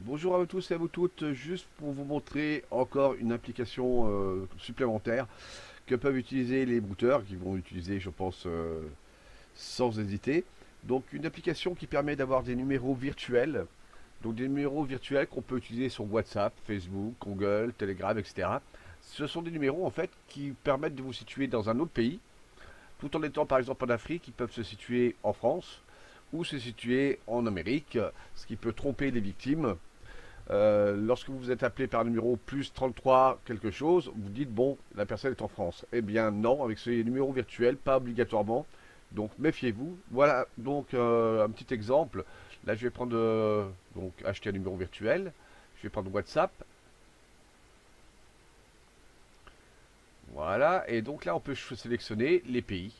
Bonjour à vous tous et à vous toutes, juste pour vous montrer encore une application supplémentaire que peuvent utiliser les brouteurs, qui vont utiliser je pense sans hésiter. Donc une application qui permet d'avoir des numéros virtuels, donc des numéros virtuels qu'on peut utiliser sur WhatsApp, Facebook, Google, Telegram, etc. Ce sont des numéros en fait qui permettent de vous situer dans un autre pays, tout en étant par exemple en Afrique, ils peuvent se situer en France ou se situer en Amérique, ce qui peut tromper les victimes. Lorsque vous êtes appelé par un numéro plus 33 quelque chose, vous dites bon, la personne est en France. Eh bien non, avec ces numéros virtuels, pas obligatoirement. Donc méfiez-vous. Voilà donc un petit exemple. Là je vais prendre donc acheter un numéro virtuel. Je vais prendre WhatsApp. Voilà, et donc là on peut sélectionner les pays,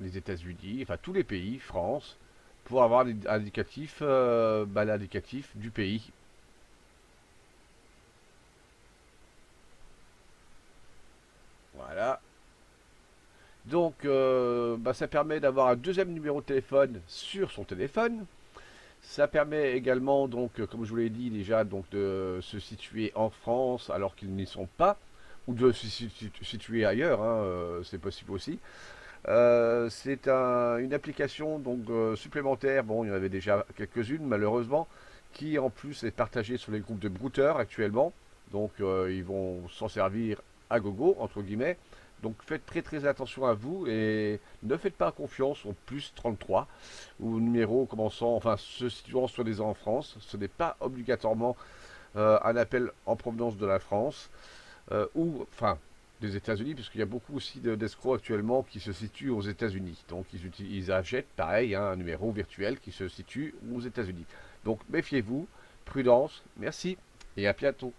les États-Unis, enfin tous les pays, France, pour avoir l'indicatif l'indicatif du pays. Voilà. Donc, ça permet d'avoir un deuxième numéro de téléphone sur son téléphone. Ça permet également, donc, comme je vous l'ai dit déjà, donc de se situer en France alors qu'ils n'y sont pas, ou de se situer ailleurs, hein, c'est possible aussi. C'est une application donc supplémentaire. Bon, il y en avait déjà quelques-unes malheureusement, qui en plus est partagée sur les groupes de brouteurs actuellement. Donc, ils vont s'en servir à gogo entre guillemets. Donc faites très très attention à vous et ne faites pas confiance au plus 33 ou au numéro commençant, enfin se situant soi-disant en France. Ce n'est pas obligatoirement un appel en provenance de la France ou enfin des États-Unis, puisqu'il y a beaucoup aussi d'escrocs actuellement qui se situent aux États-Unis. Donc ils achètent pareil hein, un numéro virtuel qui se situe aux États-Unis. Donc méfiez-vous, prudence, merci et à bientôt.